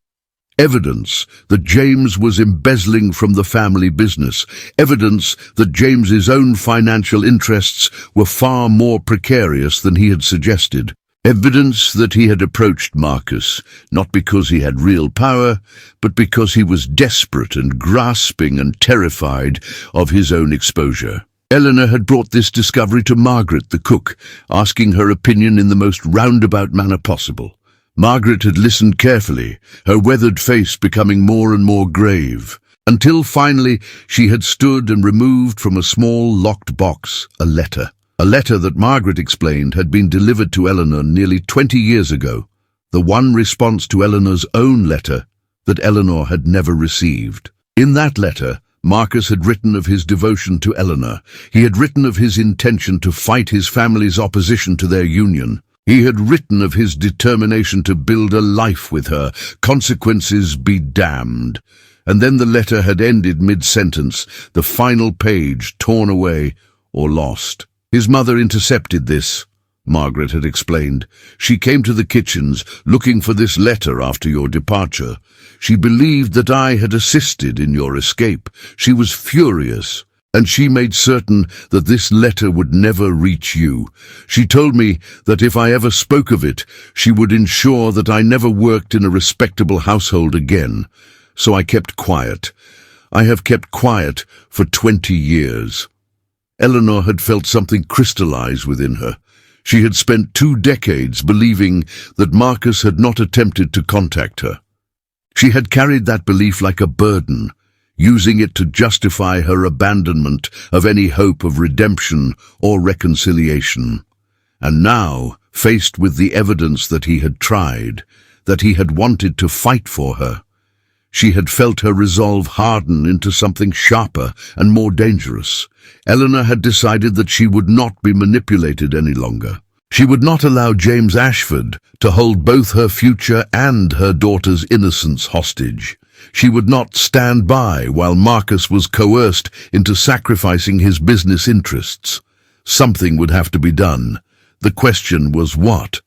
A: Evidence that James was embezzling from the family business. Evidence that James's own financial interests were far more precarious than he had suggested. Evidence that he had approached Marcus, not because he had real power, but because he was desperate and grasping and terrified of his own exposure. Eleanor had brought this discovery to Margaret, the cook, asking her opinion in the most roundabout manner possible. Margaret had listened carefully, her weathered face becoming more and more grave, until finally she had stood and removed from a small locked box a letter. A letter that Margaret explained had been delivered to Eleanor nearly 20 years ago, the one response to Eleanor's own letter that Eleanor had never received. In that letter, Marcus had written of his devotion to Eleanor. He had written of his intention to fight his family's opposition to their union. He had written of his determination to build a life with her, consequences be damned. And then the letter had ended mid-sentence, the final page torn away or lost. His mother intercepted this, Margaret had explained. She came to the kitchens looking for this letter after your departure. She believed that I had assisted in your escape. She was furious, and she made certain that this letter would never reach you. She told me that if I ever spoke of it, she would ensure that I never worked in a respectable household again. So I kept quiet. I have kept quiet for 20 years. Eleanor had felt something crystallize within her. She had spent 2 decades believing that Marcus had not attempted to contact her. She had carried that belief like a burden, using it to justify her abandonment of any hope of redemption or reconciliation. And now, faced with the evidence that he had tried, that he had wanted to fight for her, she had felt her resolve harden into something sharper and more dangerous. Eleanor had decided that she would not be manipulated any longer. She would not allow James Ashford to hold both her future and her daughter's innocence hostage. She would not stand by while Marcus was coerced into sacrificing his business interests. Something would have to be done. The question was what?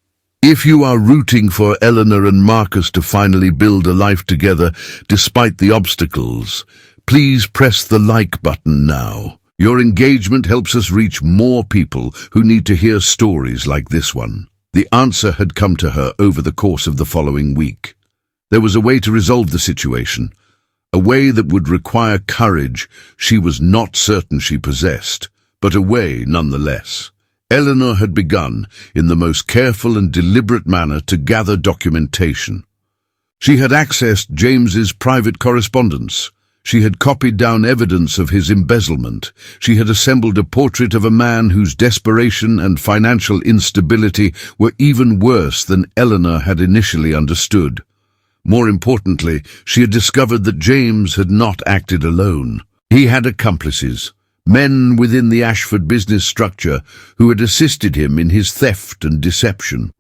A: If you are rooting for Eleanor and Marcus to finally build a life together despite the obstacles, please press the like button now. Your engagement helps us reach more people who need to hear stories like this one. The answer had come to her over the course of the following week. There was a way to resolve the situation, a way that would require courage she was not certain she possessed, but a way nonetheless. Eleanor had begun, in the most careful and deliberate manner, to gather documentation. She had accessed James's private correspondence. She had copied down evidence of his embezzlement. She had assembled a portrait of a man whose desperation and financial instability were even worse than Eleanor had initially understood. More importantly, she had discovered that James had not acted alone. He had accomplices, men within the Ashford business structure who had assisted him in his theft and deception.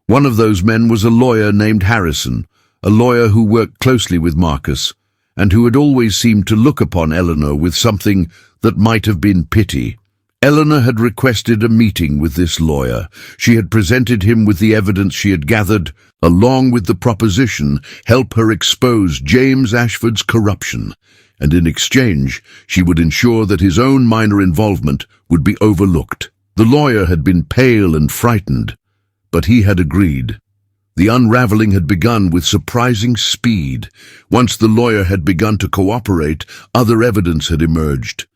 A: One of those men was a lawyer named Harrison, a lawyer who worked closely with Marcus, and who had always seemed to look upon Eleanor with something that might have been pity. Eleanor had requested a meeting with this lawyer. She had presented him with the evidence she had gathered, along with the proposition, help her expose James Ashford's corruption, and in exchange, she would ensure that his own minor involvement would be overlooked. The lawyer had been pale and frightened, but he had agreed. The unraveling had begun with surprising speed. Once the lawyer had begun to cooperate, other evidence had emerged.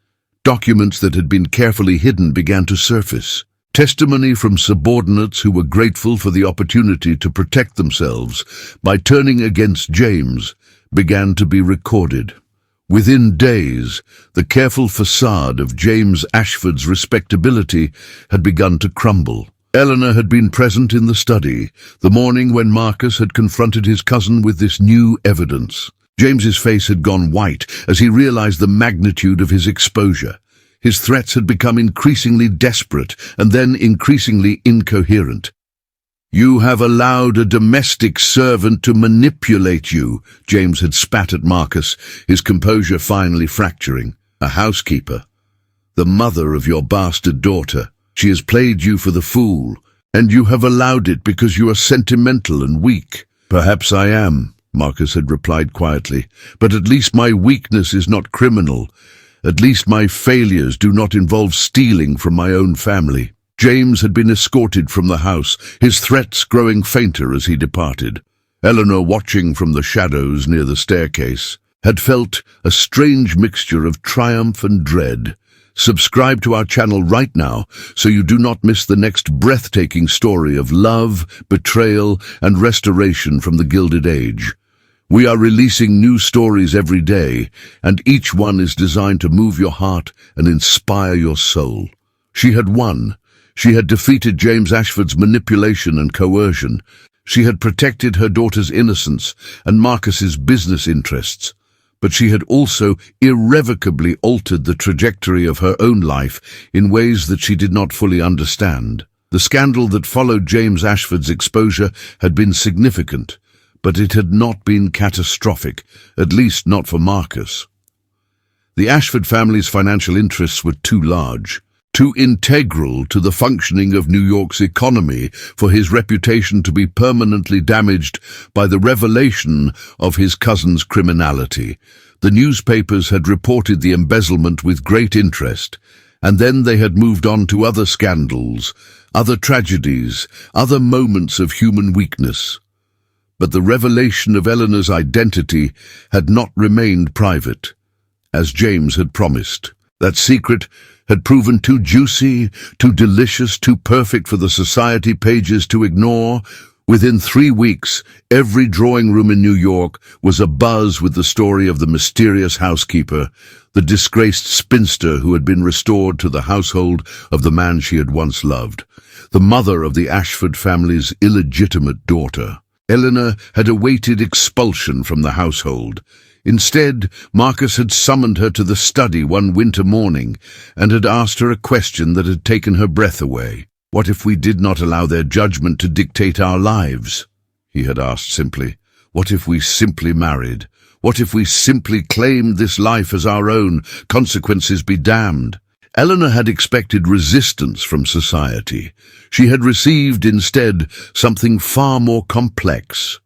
A: Documents that had been carefully hidden began to surface. Testimony from subordinates who were grateful for the opportunity to protect themselves by turning against James began to be recorded. Within days, the careful facade of James Ashford's respectability had begun to crumble. Eleanor had been present in the study, the morning when Marcus had confronted his cousin with this new evidence. James's face had gone white as he realized the magnitude of his exposure. His threats had become increasingly desperate and then increasingly incoherent. "You have allowed a domestic servant to manipulate you," James had spat at Marcus, his composure finally fracturing. "A housekeeper, the mother of your bastard daughter. She has played you for the fool, and you have allowed it because you are sentimental and weak." "Perhaps I am," Marcus had replied quietly, "but at least my weakness is not criminal. At least my failures do not involve stealing from my own family." James had been escorted from the house, his threats growing fainter as he departed. Eleanor, watching from the shadows near the staircase, had felt a strange mixture of triumph and dread. Subscribe to our channel right now so you do not miss the next breathtaking story of love, betrayal, and restoration from the Gilded Age. We are releasing new stories every day, and each one is designed to move your heart and inspire your soul. She had won. She had defeated James Ashford's manipulation and coercion. She had protected her daughter's innocence and Marcus's business interests. But she had also irrevocably altered the trajectory of her own life in ways that she did not fully understand. The scandal that followed James Ashford's exposure had been significant, but it had not been catastrophic, at least not for Marcus. The Ashford family's financial interests were too large, too integral to the functioning of New York's economy for his reputation to be permanently damaged by the revelation of his cousin's criminality. The newspapers had reported the embezzlement with great interest, and then they had moved on to other scandals, other tragedies, other moments of human weakness. But the revelation of Eleanor's identity had not remained private, as James had promised. That secret had proven too juicy, too delicious, too perfect for the society pages to ignore. Within 3 weeks, every drawing room in New York was abuzz with the story of the mysterious housekeeper, the disgraced spinster who had been restored to the household of the man she had once loved, the mother of the Ashford family's illegitimate daughter. Eleanor had awaited expulsion from the household. Instead, Marcus had summoned her to the study one winter morning and had asked her a question that had taken her breath away. "What if we did not allow their judgment to dictate our lives?" he had asked simply. "What if we simply married? What if we simply claimed this life as our own, consequences be damned?" Eleanor had expected resistance from society. She had received instead something far more complex.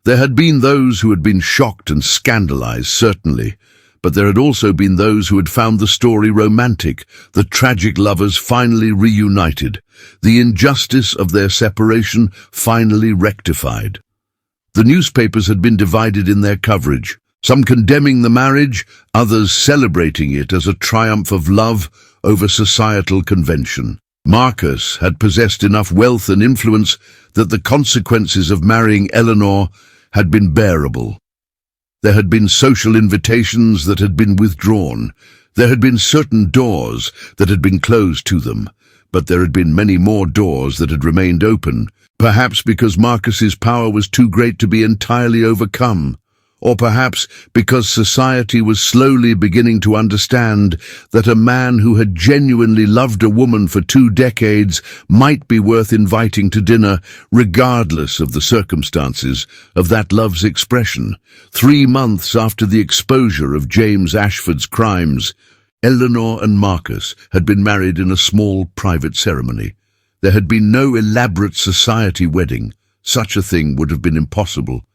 A: There had been those who had been shocked and scandalized, certainly, but there had also been those who had found the story romantic, the tragic lovers finally reunited, the injustice of their separation finally rectified. The newspapers had been divided in their coverage, some condemning the marriage, others celebrating it as a triumph of love over societal convention. Marcus had possessed enough wealth and influence that the consequences of marrying Eleanor had been bearable. There had been social invitations that had been withdrawn. There had been certain doors that had been closed to them, but there had been many more doors that had remained open, perhaps because Marcus's power was too great to be entirely overcome, or perhaps because society was slowly beginning to understand that a man who had genuinely loved a woman for 2 decades might be worth inviting to dinner, regardless of the circumstances of that love's expression. 3 months after the exposure of James Ashford's crimes, Eleanor and Marcus had been married in a small private ceremony. There had been no elaborate society wedding. Such a thing would have been impossible.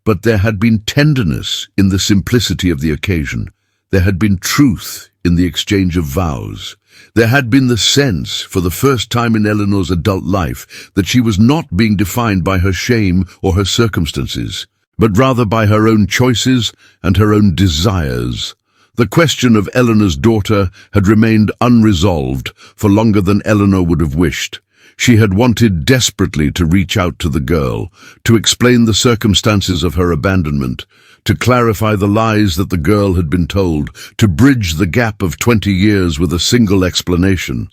A: But there had been tenderness in the simplicity of the occasion. There had been truth in the exchange of vows. There had been the sense, for the first time in Eleanor's adult life, that she was not being defined by her shame or her circumstances, but rather by her own choices and her own desires. The question of Eleanor's daughter had remained unresolved for longer than Eleanor would have wished. She had wanted desperately to reach out to the girl, to explain the circumstances of her abandonment, to clarify the lies that the girl had been told, to bridge the gap of 20 years with a single explanation.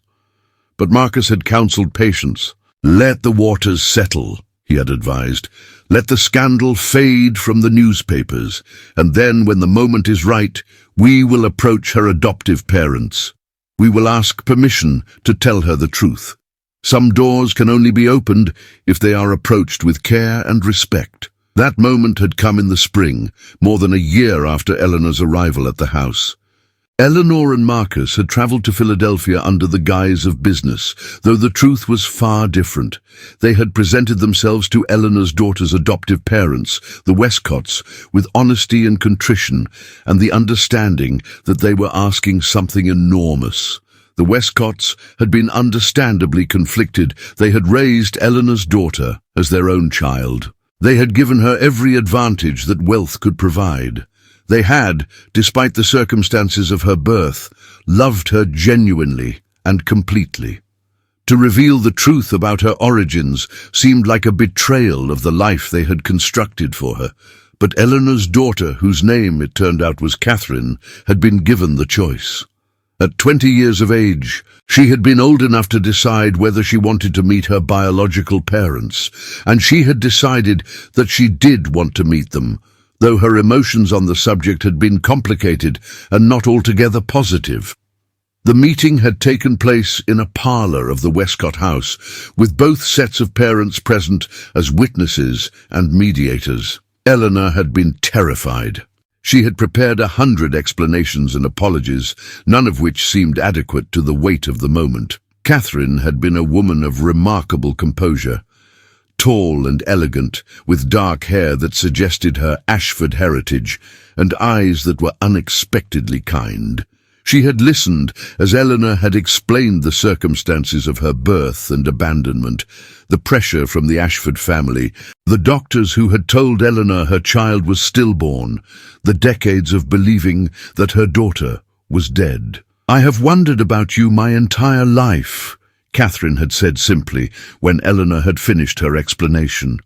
A: But Marcus had counseled patience. "Let the waters settle," he had advised. "Let the scandal fade from the newspapers, and then, when the moment is right, we will approach her adoptive parents. We will ask permission to tell her the truth. Some doors can only be opened if they are approached with care and respect." That moment had come in the spring, more than a year after Eleanor's arrival at the house. Eleanor and Marcus had travelled to Philadelphia under the guise of business, though the truth was far different. They had presented themselves to Eleanor's daughter's adoptive parents, the Westcotts, with honesty and contrition, and the understanding that they were asking something enormous. The Westcotts had been understandably conflicted. They had raised Eleanor's daughter as their own child. They had given her every advantage that wealth could provide. They had, despite the circumstances of her birth, loved her genuinely and completely. To reveal the truth about her origins seemed like a betrayal of the life they had constructed for her. But Eleanor's daughter, whose name it turned out was Catherine, had been given the choice. At 20 years of age, she had been old enough to decide whether she wanted to meet her biological parents, and she had decided that she did want to meet them, though her emotions on the subject had been complicated and not altogether positive. The meeting had taken place in a parlour of the Westcott house, with both sets of parents present as witnesses and mediators. Eleanor had been terrified. She had prepared 100 explanations and apologies, none of which seemed adequate to the weight of the moment. Catherine had been a woman of remarkable composure. Tall and elegant, with dark hair that suggested her Ashford heritage, and eyes that were unexpectedly kind. She had listened as Eleanor had explained the circumstances of her birth and abandonment, the pressure from the Ashford family, the doctors who had told Eleanor her child was stillborn, the decades of believing that her daughter was dead. "I have wondered about you my entire life," Catherine had said simply when Eleanor had finished her explanation.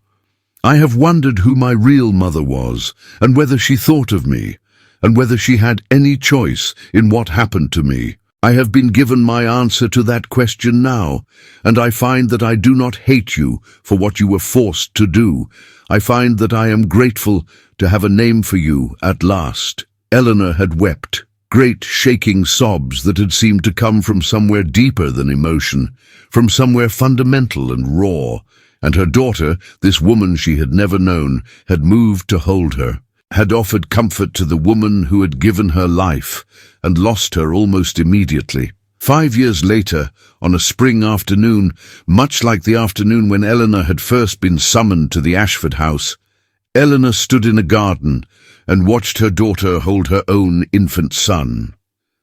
A: "I have wondered who my real mother was, and whether she thought of me, and whether she had any choice in what happened to me. I have been given my answer to that question now, and I find that I do not hate you for what you were forced to do. I find that I am grateful to have a name for you at last." Eleanor had wept, great shaking sobs that had seemed to come from somewhere deeper than emotion, from somewhere fundamental and raw, and her daughter, this woman she had never known, had moved to hold her, had offered comfort to the woman who had given her life and lost her almost immediately. 5 years later, on a spring afternoon, much like the afternoon when Eleanor had first been summoned to the Ashford house, Eleanor stood in a garden and watched her daughter hold her own infant son.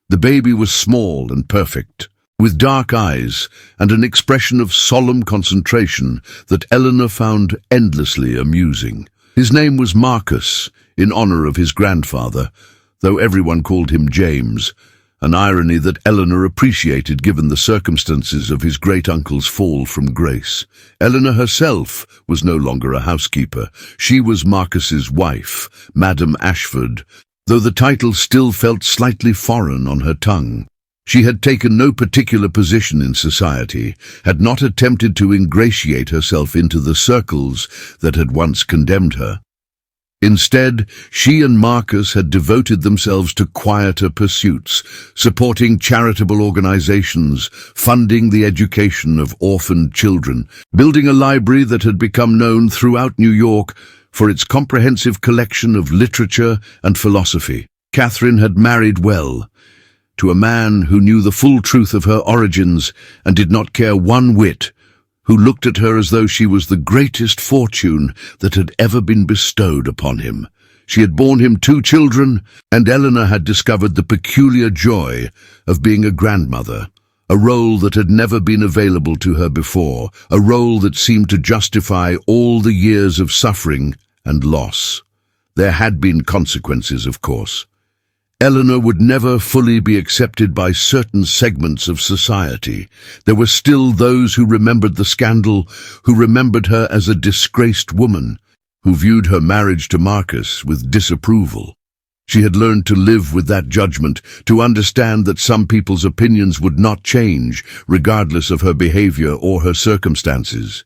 A: The baby was small and perfect, with dark eyes and an expression of solemn concentration that Eleanor found endlessly amusing. His name was Marcus, in honor of his grandfather, though everyone called him James, an irony that Eleanor appreciated given the circumstances of his great-uncle's fall from grace. Eleanor herself was no longer a housekeeper. She was Marcus's wife, Madame Ashford, though the title still felt slightly foreign on her tongue. She had taken no particular position in society, had not attempted to ingratiate herself into the circles that had once condemned her. Instead, she and Marcus had devoted themselves to quieter pursuits, supporting charitable organizations, funding the education of orphaned children, building a library that had become known throughout New York for its comprehensive collection of literature and philosophy. Catherine had married well, to a man who knew the full truth of her origins and did not care one whit, who looked at her as though she was the greatest fortune that had ever been bestowed upon him. She had borne him 2 children, and Eleanor had discovered the peculiar joy of being a grandmother, a role that had never been available to her before, a role that seemed to justify all the years of suffering and loss. There had been consequences, of course. Eleanor would never fully be accepted by certain segments of society. There were still those who remembered the scandal, who remembered her as a disgraced woman, who viewed her marriage to Marcus with disapproval. She had learned to live with that judgment, to understand that some people's opinions would not change, regardless of her behavior or her circumstances.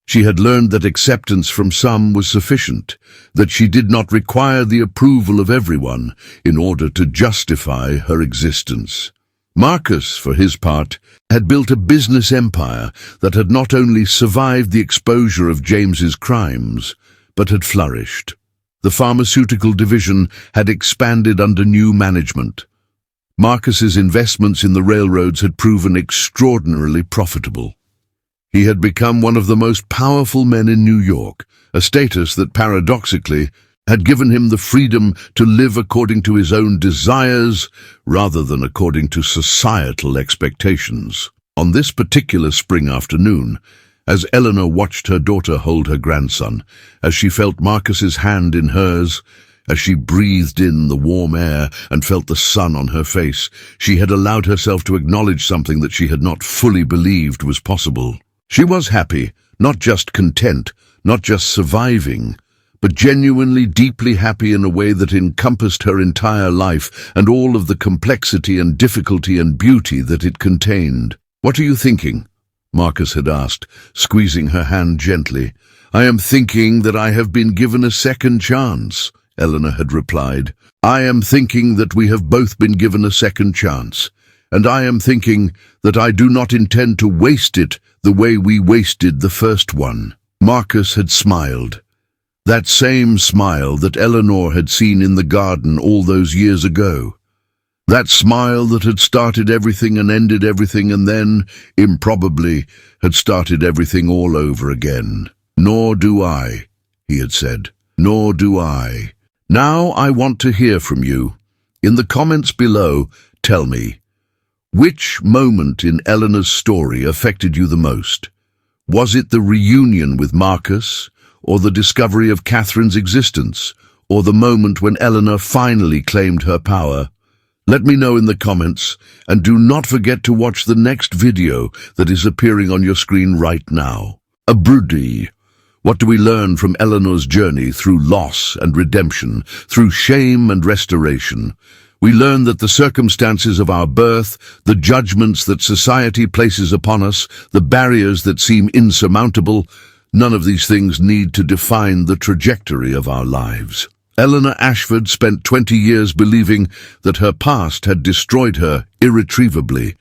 A: She had learned that acceptance from some was sufficient, that she did not require the approval of everyone in order to justify her existence. Marcus, for his part, had built a business empire that had not only survived the exposure of James's crimes, but had flourished. The pharmaceutical division had expanded under new management. Marcus's investments in the railroads had proven extraordinarily profitable. He had become one of the most powerful men in New York, a status that paradoxically had given him the freedom to live according to his own desires rather than according to societal expectations. On this particular spring afternoon, as Eleanor watched her daughter hold her grandson, as she felt Marcus's hand in hers, as she breathed in the warm air and felt the sun on her face, she had allowed herself to acknowledge something that she had not fully believed was possible. She was happy, not just content, not just surviving, but genuinely deeply happy in a way that encompassed her entire life and all of the complexity and difficulty and beauty that it contained. "What are you thinking?" Marcus had asked, squeezing her hand gently. "I am thinking that I have been given a second chance," Eleanor had replied. "I am thinking that we have both been given a second chance, and I am thinking that I do not intend to waste it the way we wasted the first one." Marcus had smiled. That same smile that Eleanor had seen in the garden all those years ago. That smile that had started everything and ended everything and then, improbably, had started everything all over again. "Nor do I," he had said. "Nor do I. Now I want to hear from you. In the comments below, tell me, which moment in Eleanor's story affected you the most? Was it the reunion with Marcus, or the discovery of Catherine's existence, or the moment when Eleanor finally claimed her power? Let me know in the comments, and do not forget to watch the next video that is appearing on your screen right now. Abrudi. What do we learn from Eleanor's journey through loss and redemption, through shame and restoration? We learn that the circumstances of our birth, the judgments that society places upon us, the barriers that seem insurmountable, none of these things need to define the trajectory of our lives. Eleanor Ashford spent 20 years believing that her past had destroyed her irretrievably,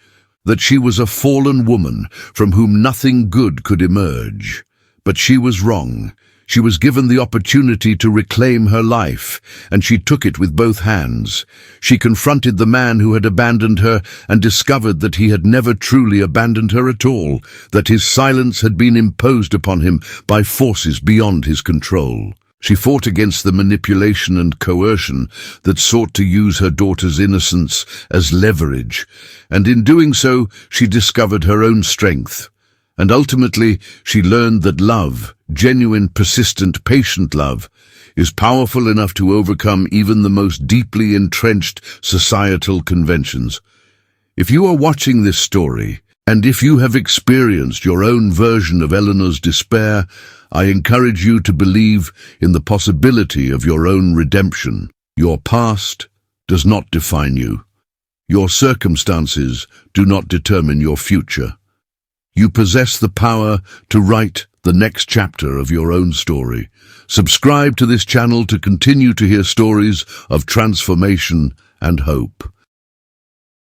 A: that she was a fallen woman from whom nothing good could emerge. But she was wrong. She was given the opportunity to reclaim her life, and she took it with both hands. She confronted the man who had abandoned her and discovered that he had never truly abandoned her at all, that his silence had been imposed upon him by forces beyond his control. She fought against the manipulation and coercion that sought to use her daughter's innocence as leverage, and in doing so, she discovered her own strength. And ultimately, she learned that love, genuine, persistent, patient love, is powerful enough to overcome even the most deeply entrenched societal conventions. If you are watching this story, and if you have experienced your own version of Eleanor's despair, I encourage you to believe in the possibility of your own redemption. Your past does not define you. Your circumstances do not determine your future. You possess the power to write the next chapter of your own story. Subscribe to this channel to continue to hear stories of transformation and hope.